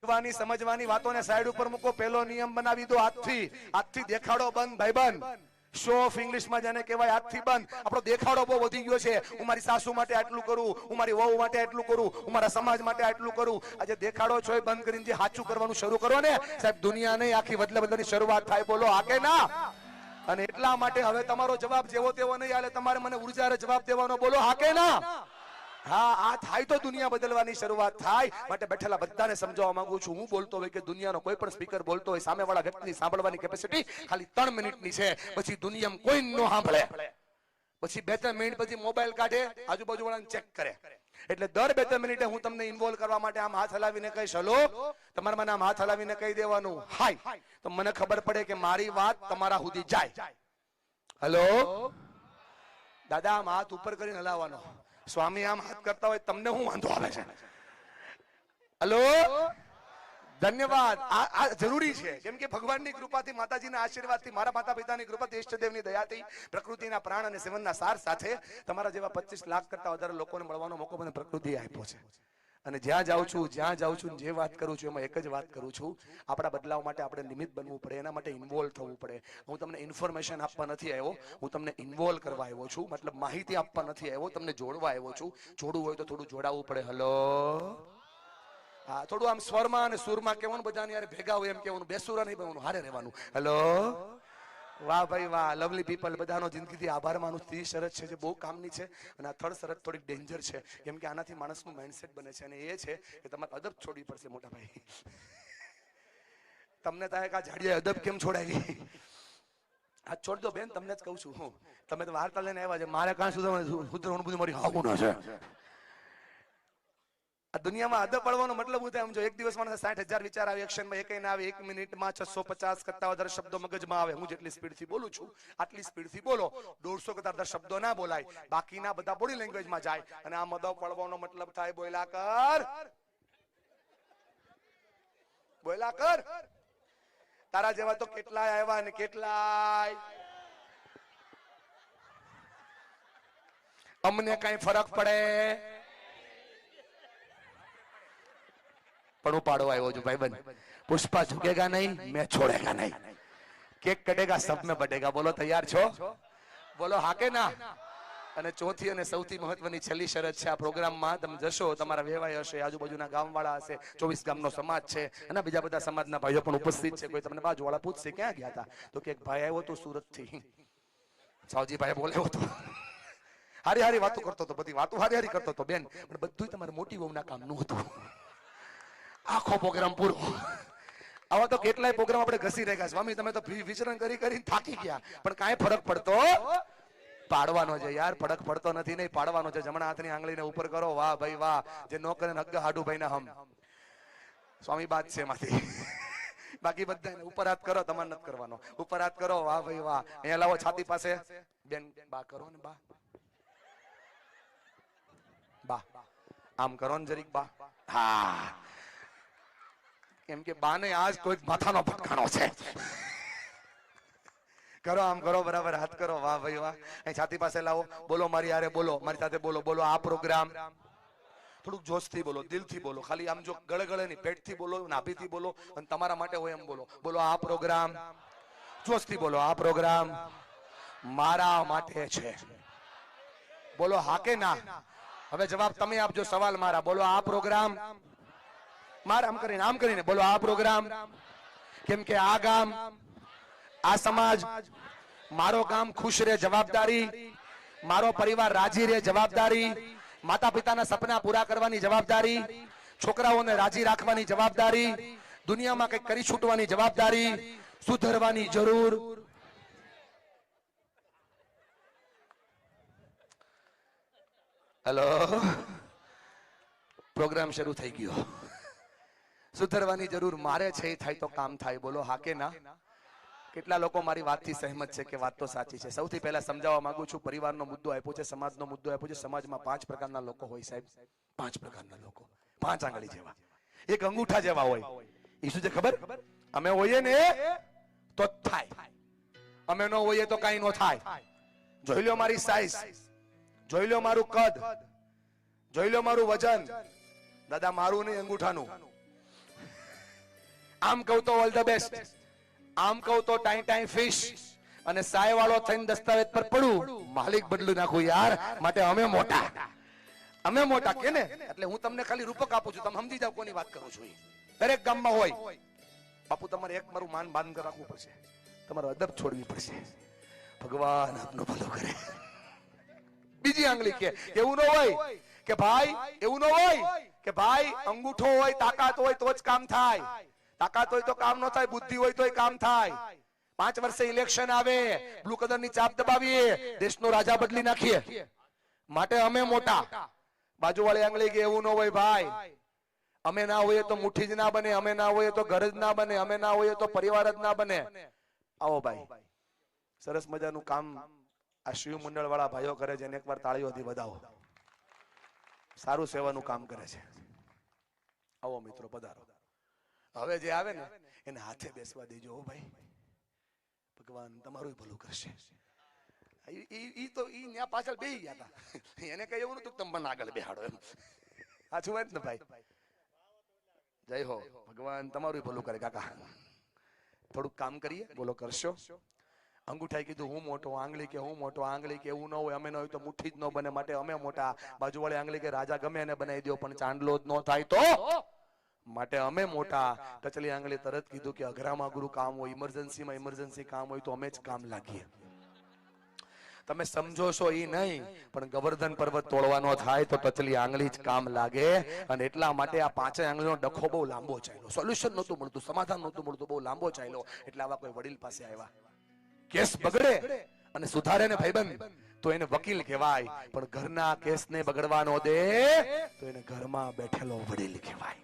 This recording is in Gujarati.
સમજવાની વાતોને સાઈડ ઉપર મૂકો. પહેલો નિયમ બનાવી દો આજથી દેખાડો બંધ ભાઈબંધ. શો ઓફ ઇંગ્લિશમાં જેને કહેવાય આજથી બંધ. આપણો દેખાડો બહુ વધી ગયો છે. હું મારી સાસુ માટે આટલું કરું, હું મારી વહુ માટે આટલું કરું, હું મારા સમાજ માટે આટલું કરું. આજે દેખાડો છો એ બંધ કરીને જે સાચું કરવાનું શરૂ કરો ને સાહેબ, દુનિયા નહીં આખી બદલાની શરૂઆત થાય. બોલો હા કે ના? અને એટલા માટે હવે તમારો જવાબ જેવો તેવો નહીં હાલે, તમારે મને ઉર્જારે જવાબ દેવાનો. બોલો હા કે ના? હા, આ થાય તો દુનિયા બદલવાની શરૂઆત થાય. માટે બેઠેલા બધાને સમજાવવા માંગુ છું, હું બોલતો હોય કે દુનિયાનો કોઈ પણ સ્પીકર બોલતો હોય, સામેવાળા વ્યક્તિની સાંભળવાની કેપેસિટી ખાલી 3 મિનિટની છે. પછી દુનિયામાં કોઈ ન સાંભળે. પછી 2-3 મિનિટ પછી મોબાઈલ કાઢે, આજુબાજુ વાળાને ચેક કરે. એટલે દર 2-3 મિનિટે હું તમને ઇન્વોલ્વ કરવા માટે આમ હાથ હલાવીને કહીશ હલો, તમારે મને આમ હાથ હલાવીને કહી દેવાનું હાય, તો મને ખબર પડે કે મારી વાત તમારા સુધી જાય. હલો દાદા, આમ હાથ ઉપર કરીને હલાવવાનો. સ્વામી આમ હાથ કરતા હોય, તમને શું વાંધો આવે છે? હલો, ધન્યવાદ. આ જરૂરી છે. કેમ કે ભગવાનની કૃપાથી, માતાજીના આશીર્વાદથી, મારા માતા પિતાની કૃપાથી, ઈષ્ટદેવની દયાથી, પ્રકૃતિના પ્રાણ અને સેવનના સાર સાથે તમારા જેવા 25 લાખ કરતા વધારે લોકોને મળવાનો મોકો મને પ્રકૃતિએ આપ્યો છે. અને જ્યાં જાઉં છું જે વાત કરું છું એમાં એક જ વાત કરું છું, આપણા બદલાવ માટે આપણે નિમિત્ત બનવું પડે, એના માટે ઇન્વોલ્વ થવું પડે. હું તમને ઇન્ફોર્મેશન આપવા નથી આવ્યો, હું તમને ઇન્વોલ્વ કરવા આવ્યો છું. મતલબ માહિતી આપવા નથી આવ્યો, તમને જોડવા આવ્યો છું. જોડવું હોય તો થોડું જોડાવવું પડે. હલો, હા, થોડું આમ સ્વરમાં અને સુરમાં કહેવાનું, બધાને યાર ભેગા હોય એમ કહેવાનું, બેસુરા નહીં બનવાનું, હારે રહેવાનું. હલો, વાહ ભાઈ વાહ, લવલી પીપલ. બધાનો જિંદગીથી આભાર માનું. 3 શરત છે જે બહુ કામની છે, અને આ 3rd શરત થોડીક ડેન્જર છે. કેમ કે આનાથી માણસનું માઇન્ડસેટ બને છે, અને એ છે કે તમારે અદબ છોડવી પડશે. મોટા ભાઈ, તમને થાય કે આ જાડિયા અદબ કેમ છોડાવી? આ છોડ દો બેન, તમને જ કહું છું હું. તમે તો વાર્તા લઈને આવ્યા છે, મારે કાં સુધી બધું મારી હાવું ન છે. આ દુનિયામાં અદબ પડવાનો મતલબ હું થાય સમજો. એક દિવસ માણસ 60,000 વિચાર આવે, એક્શનમાં એક ના આવે. 1 મિનિટમાં 650 કરતા વધારે શબ્દો મગજમાં આવે. હું જેટલી સ્પીડથી બોલું છું આટલી સ્પીડથી બોલો. 150 કરતા વધારે શબ્દો ના બોલાય, બાકીના બધા બોડી લેંગ્વેજમાં જાય. અને આ અદબ પડવાનો મતલબ થાય બોલ્યા કર, બોલ્યા કર. તારા જેવા તો કેટલાય આવ્યા ને કેટલાય. અમને કઈ ફરક પડે? પણ હું પાડો આવ્યો છું ભાઈબંધ. પુષ્પા ઝુકેગા નહીં, मैं छोड़ेगा नहीं. केक कटेगा, सब में बटेगा. बोलो तैयार છો? બોલો હા કે ના? અને ચોથી અને સૌથી મહત્વની છેલ્લી શરત છે આ પ્રોગ્રામમાં. તમે જશો, તમારા વેવાય હશે, આજુબાજુના ગામવાળા હશે, 24 ગામનો સમાજ છે, અને બીજા બધા સમાજના ભાઈઓ પણ ઉપસ્થિત છે. કોઈ તમને બાજુવાળા પૂછશે ક્યાં ગયા હતા, તો કે એક ભાઈ આવ્યો તો સુરતથી, સાવજીભાઈ બોલ્યો હતો, હારી વાતો કરતો હતો, બધી વાતો હારી કરતો હતો બેન, પણ બધું તમારે મોટી વહુના કામનું હતું. આખો પ્રોગ્રામ પૂરો. આવા તો કેટલાય પ્રોગ્રામ આપણે ઘસી રહ્યા. સ્વામી તમે તો વિચરણ કરી થાકી ગયા, પણ કાંઈ ફરક પડતો પાડવાનો છે યાર. ફરક પડતો નથી, નહીં પાડવાનો છે. જમણા હાથની આંગળીને ઉપર કરો. વાહ ભાઈ વાહ. જે નો કરે હગ્ગા હાડુ ભાઈ ના હમ. સ્વામી બાદ છે એમાંથી. બાકી બધાને ઉપર હાથ કરો, તમારે નથી કરવાનો. ઉપર હાથ કરો. વાહ ભાઈ વાહ. અહીંયા લાવો છાતી પાસે. બેન બા કરો ને, બા આમ કરો ને જરીક બા. હા, કેમ કે બાને આજ કોઈ માથાનો ભટકાણો છે. કરો, આમ કરો, બરાબર હાથ કરો. વાહ ભાઈ વાહ. અહીં છાતી પાસે લાવો. બોલો મારી હારે, બોલો મારી સાથે, બોલો. બોલો આ પ્રોગ્રામ. થોડુંક જોશથી બોલો, દિલથી બોલો. ખાલી આમ જો ગળે ની, પેટથી બોલો, નાભીથી બોલો, અને તમારા માટે હોય એમ બોલો. બોલો આ પ્રોગ્રામ. જોશથી બોલો. આ પ્રોગ્રામ મારા માટે છે. બોલો હા કે ના? હવે જવાબ તમે આપજો, સવાલ મારા. બોલો આ પ્રોગ્રામ મારા. આમ કરીને બોલો આ પ્રોગ્રામ. કેમ કે આ ગામ, આ સમાજ, મારો ગામ ખુશ રહે જવાબદારી, મારો પરિવાર રાજી રહે જવાબદારી, માતા પિતાના સપના પૂરા કરવાની જવાબદારી, છોકરાઓને રાજી રાખવાની જવાબદારી, દુનિયામાં કંઈક કરી છૂટવાની જવાબદારી, સુધરવાની જરૂર. હેલો, પ્રોગ્રામ શરૂ થઈ ગયો. સુધરવાની જરૂર મારે છે, એ થાય તો કામ થાય. બોલો હા કે ના? કેટલા લોકો મારી વાતથી સહેમત છે કે વાત તો સાચી છે? સૌથી પહેલા સમજાવવા માંગુ છું, પરિવારનો મુદ્દો આપ્યો છે, સમાજનો મુદ્દો આપ્યો છે. સમાજમાં 5 પ્રકારના લોકો હોય સાહેબ. 5 પ્રકારના લોકો, 5 આંગળી જેવા, એક અંગૂઠા જેવા હોય. એ શું છે ખબર? અમે હોઈએ ને તો થાય, અમે ન હોઈએ તો કઈ ન થાય. જોઈ લો મારી સાઈઝ, જોઈ લો મારું કદ, જોઈ લો મારું વજન. દાદા મારું નહીં, અંગૂઠાનું. આમ કહું તો ઓલ ધ બેસ્ટ, આમ કહું તો ટાઈ ટાઈ ફિશ, અને સાય વાળો થઈને દસ્તાવેજ પર પડું માલિક બદલું નાખું યાર. માટે અમે મોટા, અમે મોટા કે ને. એટલે હું તમને ખાલી રૂપક આપું છું, તમે સમજી જાવ કોની વાત કરું છું. દરેક ગામમાં હોય બાપુ, તમારે એક મારું માન બાંધ રાખવું પડશે, તમારે અદબ છોડવી પડશે. ભગવાન આપનું ભલું કરે. બીજી આંગળી કે એવું ન હોય કે ભાઈ, એવું ન હોય કે ભાઈ અંગૂઠો હોય, તાકાત હોય તો જ કામ થાય. તાકાત હોય તો કામ ન થાય, બુદ્ધિ હોય તો કામ થાય. 5 વર્ષે ઇલેક્શન આવે, બ્લુ કલર ની ચાપ દબાવીએ, દેશનો રાજા બદલી નાખીએ. માટે અમે મોટા. બાજુવાળી આંગળી કે એવું ન હોય ભાઈ, અમે ના હોઈએ તો મુઠ્ઠી જ ના બને, અમે ના હોઈએ તો ઘર જ ના બને, અમે ના હોઈએ તો પરિવાર જ ના બને. આવો ભાઈ, સરસ મજાનું કામ આ શિવ મંડળ વાળા ભાઈઓ કરે છે, એકવાર તાળીઓથી વધાવો. સારું સેવાનું કામ કરે છે. આવો મિત્રો, પધારો. હવે જે આવે ને એને હાથે બેસવા દેજો ભાઈ, ભગવાન તમારું ભલું કરશે. ઈ તો ઈ ન્યા પાછળ બેહી ગયા હતા, એને કઈ એવું નતું તમે મને આગળ બેહાડો એમ. સાચું વાત ને ભાઈ? જય હો, ભગવાન તમારું ભલું કરે. કાકા થોડુંક કામ કરીએ, બોલો કરશો? અંગૂઠાઈ કીધું હું મોટો, આંગળી કે હું મોટો, આંગળી કે એવું ન હોય, અમે ન હોય તો મુઠ્ઠી જ ન બને, માટે અમે મોટા. બાજુવાળી આંગળી કે રાજા ગમે એને બનાવી દો પણ ચાંદલો જ ન થાય તો માટે અમે મોટા. ટચલી આંગળી તરત કીધું કે અઘરામાં અઘરું કામ હોય, ઇમરજન્સીમાં ઇમરજન્સી કામ હોય તો અમે જ કામ લાગીએ. તમે સમજો છો ઈ નહીં, પણ ગોવર્ધન પર્વત તોડવાનો થાય તો ટચલી આંગળી જ કામ લાગે. અને એટલા માટે આ 5 આંગળીનો ડખો બહુ લાંબો ચાલ્યો, સોલ્યુશન નહોતું મળતું, સમાધાન નહોતું મળતું, બહુ લાંબો ચાલ્યો. એટલે આવા કોઈ વડીલ પાસે આવ્યા. કેસ બગડે અને સુધારે ને ભાઈબંધ તો એને વકીલ કહેવાય, પણ ઘરના કેસને બગડવાનો દે તો એને ઘરમાં બેઠેલો વડીલ કહેવાય.